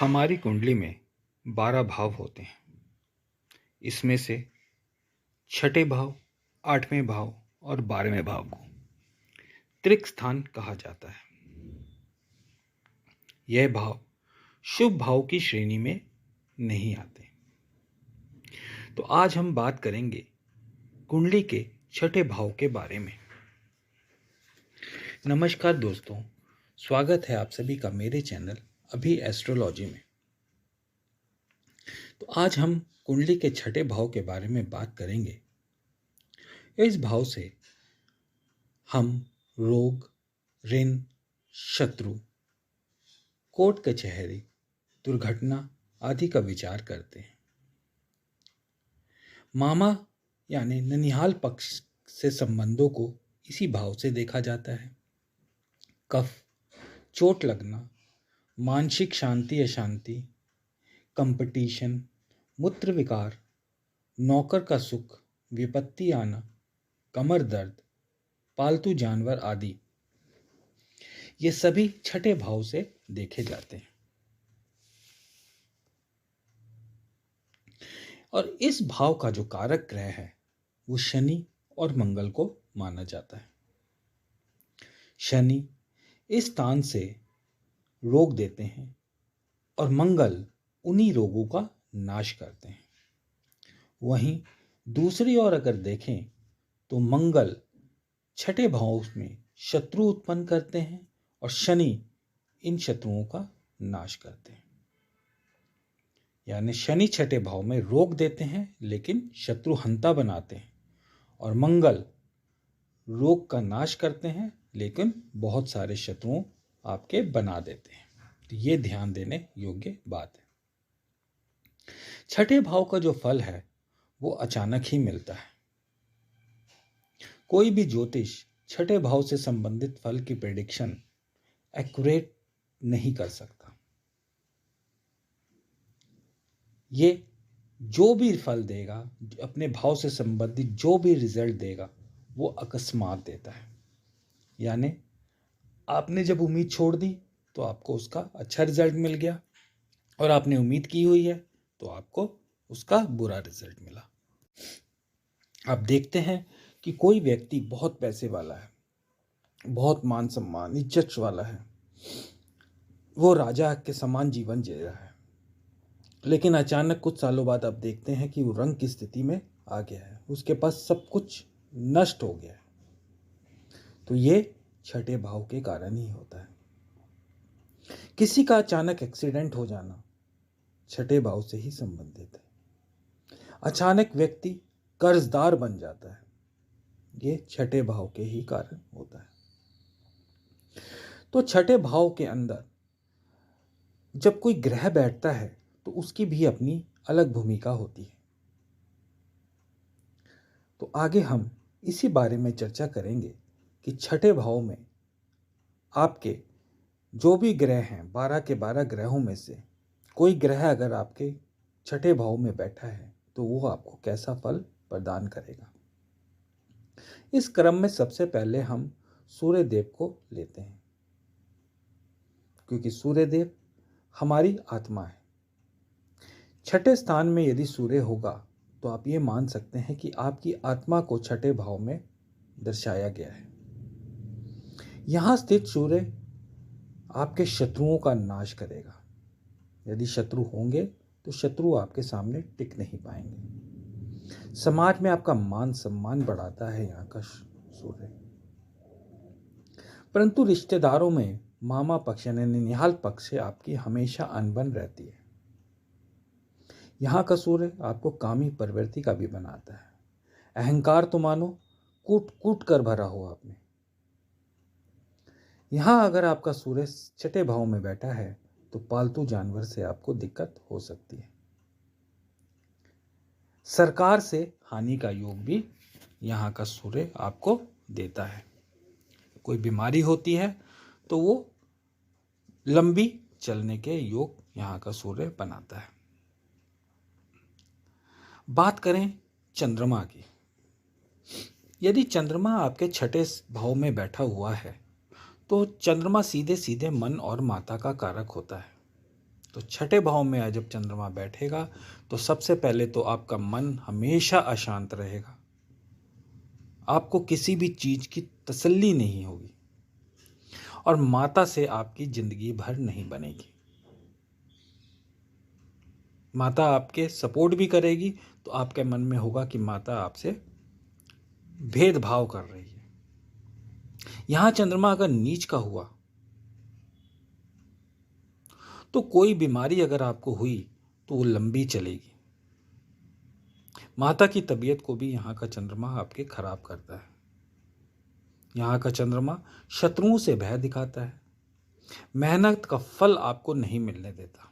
हमारी कुंडली में 12 भाव होते हैं। इसमें से छठे भाव, 8वें भाव और 12वें भाव को त्रिक स्थान कहा जाता है। यह भाव शुभ भाव की श्रेणी में नहीं आते। तो आज हम बात करेंगे कुंडली के छठे भाव के बारे में। नमस्कार दोस्तों, स्वागत है आप सभी का मेरे चैनल अभी एस्ट्रोलॉजी में। तो आज हम कुंडली के छठे भाव के बारे में बात करेंगे। इस भाव से हम रोग, ऋण, शत्रु, कोर्ट कचहरी, दुर्घटना आदि का विचार करते हैं। मामा यानी ननिहाल पक्ष से संबंधों को इसी भाव से देखा जाता है। कफ, चोट लगना, मानसिक शांति अशांति, कंपटीशन, मूत्र विकार, नौकर का सुख, विपत्ति आना, कमर दर्द, पालतू जानवर आदि, ये सभी छठे भाव से देखे जाते हैं। और इस भाव का जो कारक ग्रह है वो शनि और मंगल को माना जाता है। शनि इस स्थान से रोग देते हैं और मंगल उन्हीं रोगों का नाश करते हैं। वहीं दूसरी ओर अगर देखें तो मंगल छठे भाव में शत्रु उत्पन्न करते हैं और शनि इन शत्रुओं का नाश करते हैं। यानी शनि छठे भाव में रोग देते हैं लेकिन शत्रु हंता बनाते हैं, और मंगल रोग का नाश करते हैं लेकिन बहुत सारे शत्रुओं आपके बना देते हैं। तो ये ध्यान देने योग्य बात है। छठे भाव का जो फल है वो अचानक ही मिलता है। कोई भी ज्योतिष छठे भाव से संबंधित फल की प्रेडिक्शन एक्यूरेट नहीं कर सकता। ये जो भी फल देगा, अपने भाव से संबंधित जो भी रिजल्ट देगा वो अकस्मात देता है। यानी आपने जब उम्मीद छोड़ दी तो आपको उसका अच्छा रिजल्ट मिल गया, और आपने उम्मीद की हुई है तो आपको उसका बुरा रिजल्ट मिला। आप देखते हैं कि कोई व्यक्ति बहुत पैसे वाला है, बहुत मान सम्मान इज्जत वाला है, वो राजा के समान जीवन जी रहा है, लेकिन अचानक कुछ सालों बाद आप देखते हैं कि वो रंग की स्थिति में आ गया है, उसके पास सब कुछ नष्ट हो गया है। तो ये छठे भाव के कारण ही होता है। किसी का अचानक एक्सीडेंट हो जाना छठे भाव से ही संबंधित है। अचानक व्यक्ति कर्जदार बन जाता है, ये छठे भाव के ही कारण होता है। तो छठे भाव के अंदर जब कोई ग्रह बैठता है तो उसकी भी अपनी अलग भूमिका होती है। तो आगे हम इसी बारे में चर्चा करेंगे कि छठे भाव में आपके जो भी ग्रह हैं, 12 के 12 ग्रहों में से कोई ग्रह अगर आपके छठे भाव में बैठा है तो वो आपको कैसा फल प्रदान करेगा। इस क्रम में सबसे पहले हम सूर्य देव को लेते हैं, क्योंकि सूर्य देव हमारी आत्मा है। छठे स्थान में यदि सूर्य होगा तो आप ये मान सकते हैं कि आपकी आत्मा को छठे भाव में दर्शाया गया है। यहां स्थित सूर्य आपके शत्रुओं का नाश करेगा। यदि शत्रु होंगे तो शत्रु आपके सामने टिक नहीं पाएंगे। समाज में आपका मान सम्मान बढ़ाता है यहाँ का सूर्य। परंतु रिश्तेदारों में मामा पक्ष यानी ननिहाल पक्ष से आपकी हमेशा अनबन रहती है। यहाँ का सूर्य आपको कामी प्रवृत्ति का भी बनाता है। अहंकार तो मानो कूट कूट कर भरा हो आप में। यहाँ अगर आपका सूर्य छठे भाव में बैठा है तो पालतू जानवर से आपको दिक्कत हो सकती है। सरकार से हानि का योग भी यहाँ का सूर्य आपको देता है। कोई बीमारी होती है तो वो लंबी चलने के योग यहाँ का सूर्य बनाता है। बात करें चंद्रमा की। यदि चंद्रमा आपके छठे भाव में बैठा हुआ है तो चंद्रमा सीधे सीधे मन और माता का कारक होता है। तो छठे भाव में जब चंद्रमा बैठेगा तो सबसे पहले तो आपका मन हमेशा अशांत रहेगा, आपको किसी भी चीज की तसल्ली नहीं होगी और माता से आपकी जिंदगी भर नहीं बनेगी। माता आपके सपोर्ट भी करेगी तो आपके मन में होगा कि माता आपसे भेदभाव कर रही है। यहां चंद्रमा अगर नीच का हुआ तो कोई बीमारी अगर आपको हुई तो वो लंबी चलेगी। माता की तबीयत को भी यहाँ का चंद्रमा आपके खराब करता है। यहाँ का चंद्रमा शत्रुओं से भय दिखाता है, मेहनत का फल आपको नहीं मिलने देता।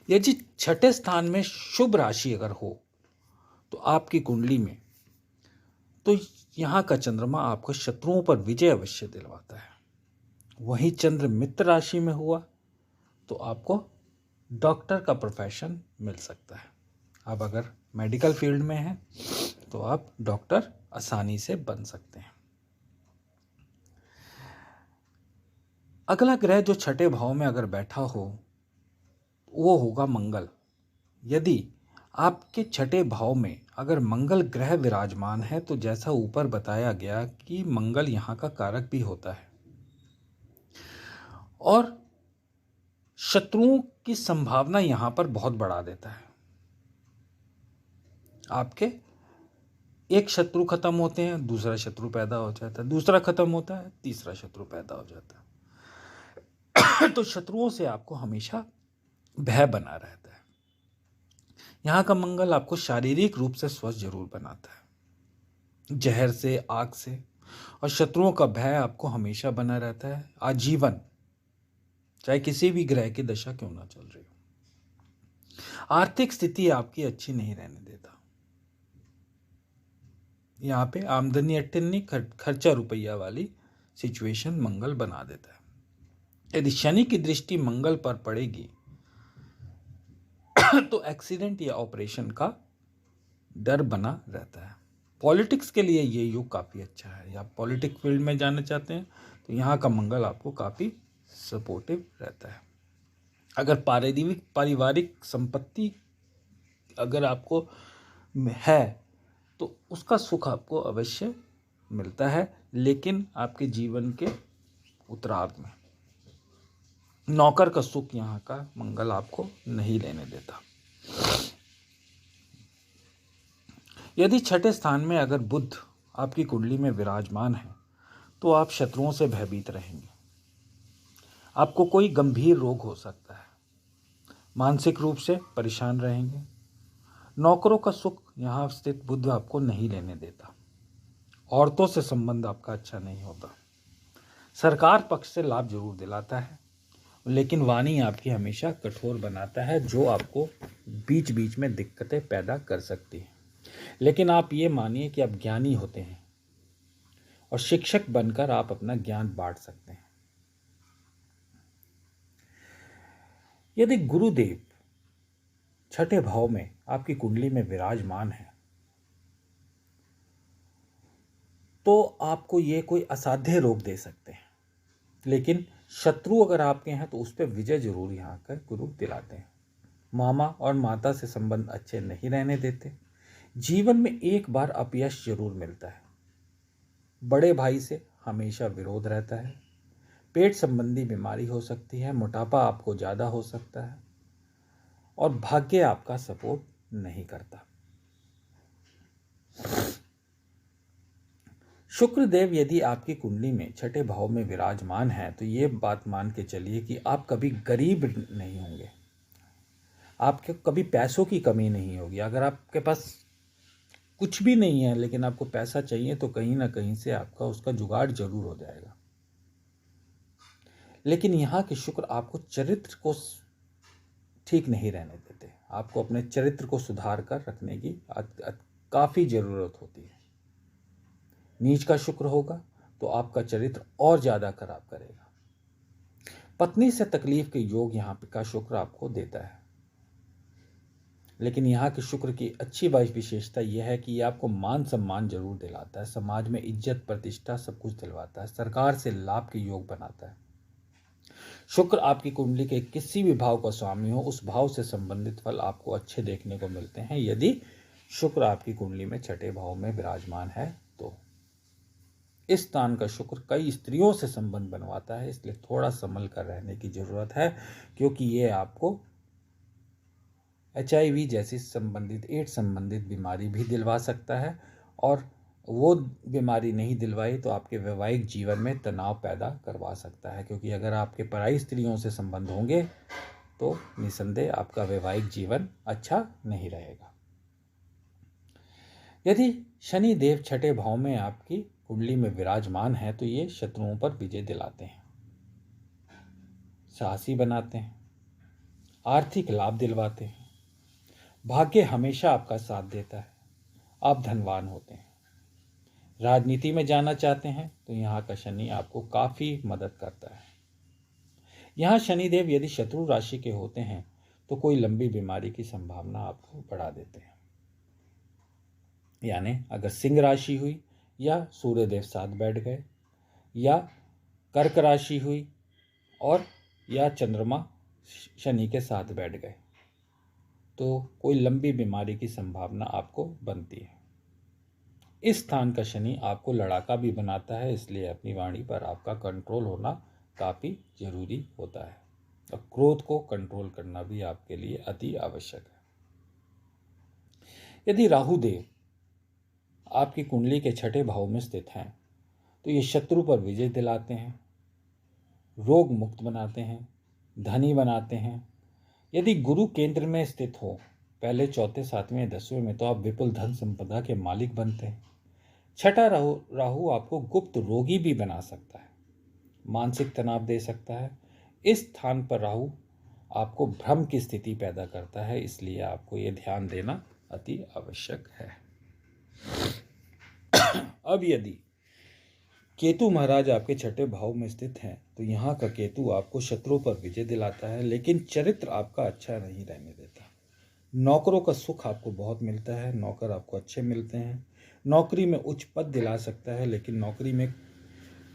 यदि छठे स्थान में शुभ राशि अगर हो तो आपकी कुंडली में, तो यहाँ का चंद्रमा आपको शत्रुओं पर विजय अवश्य दिलवाता है। वहीं चंद्र मित्र राशि में हुआ तो आपको डॉक्टर का प्रोफेशन मिल सकता है। आप अगर मेडिकल फील्ड में हैं तो आप डॉक्टर आसानी से बन सकते हैं। अगला ग्रह जो छठे भाव में अगर बैठा हो वो होगा मंगल। यदि आपके छठे भाव में अगर मंगल ग्रह विराजमान है तो जैसा ऊपर बताया गया कि मंगल यहाँ का कारक भी होता है और शत्रुओं की संभावना यहाँ पर बहुत बढ़ा देता है। आपके एक शत्रु खत्म होते हैं, दूसरा शत्रु पैदा हो जाता है, दूसरा खत्म होता है, तीसरा शत्रु पैदा हो जाता है। तो शत्रुओं से आपको हमेशा भय बना रहता है। यहाँ का मंगल आपको शारीरिक रूप से स्वस्थ जरूर बनाता है, जहर से, आग से, और शत्रुओं का भय आपको हमेशा बना रहता है आजीवन, चाहे किसी भी ग्रह की दशा क्यों ना चल रही हो। आर्थिक स्थिति आपकी अच्छी नहीं रहने देता। यहाँ पे आमदनी अट्ठन्नी, खर्चा रुपया वाली सिचुएशन मंगल बना देता है। यदि शनि की दृष्टि मंगल पर पड़ेगी तो एक्सीडेंट या ऑपरेशन का डर बना रहता है। पॉलिटिक्स के लिए ये युग काफ़ी अच्छा है, या पॉलिटिक फील्ड में जाना चाहते हैं तो यहाँ का मंगल आपको काफ़ी सपोर्टिव रहता है। अगर पारिवारिक संपत्ति अगर आपको है तो उसका सुख आपको अवश्य मिलता है, लेकिन आपके जीवन के उत्तरार्ध में नौकर का सुख यहाँ का मंगल आपको नहीं लेने देता। यदि छठे स्थान में अगर बुध आपकी कुंडली में विराजमान है तो आप शत्रुओं से भयभीत रहेंगे। आपको कोई गंभीर रोग हो सकता है, मानसिक रूप से परेशान रहेंगे। नौकरों का सुख यहाँ स्थित बुध आपको नहीं लेने देता। औरतों से संबंध आपका अच्छा नहीं होता। सरकार पक्ष से लाभ जरूर दिलाता है, लेकिन वाणी आपकी हमेशा कठोर बनाता है, जो आपको बीच बीच में दिक्कतें पैदा कर सकती है। लेकिन आप ये मानिए कि आप ज्ञानी होते हैं और शिक्षक बनकर आप अपना ज्ञान बांट सकते हैं। यदि गुरुदेव छठे भाव में आपकी कुंडली में विराजमान है तो आपको ये कोई असाध्य रोग दे सकते हैं, लेकिन शत्रु अगर आपके हैं तो उस पर विजय जरूर यहाँ का गुरु दिलाते हैं। मामा और माता से संबंध अच्छे नहीं रहने देते। जीवन में एक बार अपयश जरूर मिलता है। बड़े भाई से हमेशा विरोध रहता है। पेट संबंधी बीमारी हो सकती है, मोटापा आपको ज़्यादा हो सकता है और भाग्य आपका सपोर्ट नहीं करता। शुक्रदेव यदि आपकी कुंडली में छठे भाव में विराजमान है तो ये बात मान के चलिए कि आप कभी गरीब नहीं होंगे। आपके कभी पैसों की कमी नहीं होगी। अगर आपके पास कुछ भी नहीं है लेकिन आपको पैसा चाहिए तो कहीं ना कहीं से आपका उसका जुगाड़ जरूर हो जाएगा। लेकिन यहाँ के शुक्र आपको चरित्र को ठीक नहीं रहने देते। आपको अपने चरित्र को सुधार कर रखने की काफ़ी ज़रूरत होती है। नीच का शुक्र होगा तो आपका चरित्र और ज़्यादा खराब करेगा। पत्नी से तकलीफ के योग यहाँ का शुक्र आपको देता है, लेकिन यहाँ के शुक्र की अच्छी विशेषता यह है कि यह आपको मान सम्मान जरूर दिलाता है, समाज में इज्जत प्रतिष्ठा सब कुछ दिलवाता है, सरकार से लाभ के योग बनाता है। शुक्र आपकी कुंडली के किसी भी भाव का स्वामी हो, उस भाव से संबंधित फल आपको अच्छे देखने को मिलते हैं यदि शुक्र आपकी कुंडली में छठे भाव में विराजमान है तो। इस स्थान का शुक्र कई स्त्रियों से संबंध बनवाता है, इसलिए थोड़ा संभल कर रहने की जरूरत है, क्योंकि ये आपको HIV जैसी संबंधित, एड्स संबंधित बीमारी भी दिलवा सकता है, और वो बीमारी नहीं दिलवाई तो आपके वैवाहिक जीवन में तनाव पैदा करवा सकता है, क्योंकि अगर आपके पराई स्त्रियों से संबंध होंगे तो निसंदेह आपका वैवाहिक जीवन अच्छा नहीं रहेगा। यदि शनि देव छठे भाव में आपकी कुंडली में विराजमान है तो ये शत्रुओं पर विजय दिलाते हैं, साहसी बनाते हैं, आर्थिक लाभ दिलवाते हैं, भाग्य हमेशा आपका साथ देता है, आप धनवान होते हैं। राजनीति में जाना चाहते हैं तो यहाँ का शनि आपको काफ़ी मदद करता है। यहाँ शनिदेव यदि शत्रु राशि के होते हैं तो कोई लंबी बीमारी की संभावना आपको बढ़ा देते हैं। यानी अगर सिंह राशि हुई या सूर्यदेव साथ बैठ गए या कर्क राशि हुई और या चंद्रमा शनि के साथ बैठ गए तो कोई लंबी बीमारी की संभावना आपको बनती है। इस स्थान का शनि आपको लड़ाका भी बनाता है, इसलिए अपनी वाणी पर आपका कंट्रोल होना काफ़ी जरूरी होता है, और क्रोध को कंट्रोल करना भी आपके लिए अति आवश्यक है। यदि राहु देव आपकी कुंडली के छठे भाव में स्थित हैं तो ये शत्रु पर विजय दिलाते हैं, रोग मुक्त बनाते हैं, धनी बनाते हैं। यदि गुरु केंद्र में स्थित हो, पहले चौथे सातवें 10वें में, तो आप विपुल धन संपदा के मालिक बनते हैं। छठा राहु आपको गुप्त रोगी भी बना सकता है, मानसिक तनाव दे सकता है। इस स्थान पर राहु आपको भ्रम की स्थिति पैदा करता है, इसलिए आपको ये ध्यान देना अति आवश्यक है। अब यदि केतु महाराज आपके छठे भाव में स्थित हैं तो यहाँ का केतु आपको शत्रुओं पर विजय दिलाता है, लेकिन चरित्र आपका अच्छा नहीं रहने देता। नौकरों का सुख आपको बहुत मिलता है, नौकर आपको अच्छे मिलते हैं, नौकरी में उच्च पद दिला सकता है, लेकिन नौकरी में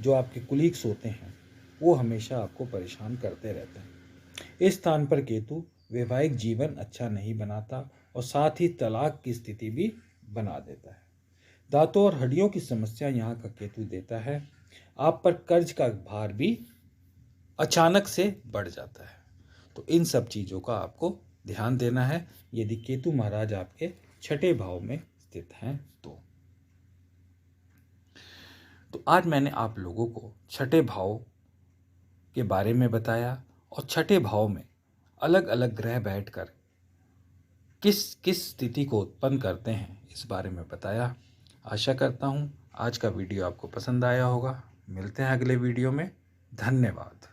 जो आपके कुलीग्स होते हैं वो हमेशा आपको परेशान करते रहते हैं। इस स्थान पर केतु वैवाहिक जीवन अच्छा नहीं बनाता और साथ ही तलाक की स्थिति भी बना देता है। दांतों और हड्डियों की समस्या यहाँ का केतु देता है। आप पर कर्ज का भार भी अचानक से बढ़ जाता है, तो इन सब चीज़ों का आपको ध्यान देना है यदि केतु महाराज आपके छठे भाव में स्थित हैं तो आज मैंने आप लोगों को छठे भाव के बारे में बताया, और छठे भाव में अलग अलग ग्रह बैठकर किस किस स्थिति को उत्पन्न करते हैं इस बारे में बताया। आशा करता हूँ आज का वीडियो आपको पसंद आया होगा। मिलते हैं अगले वीडियो में। धन्यवाद।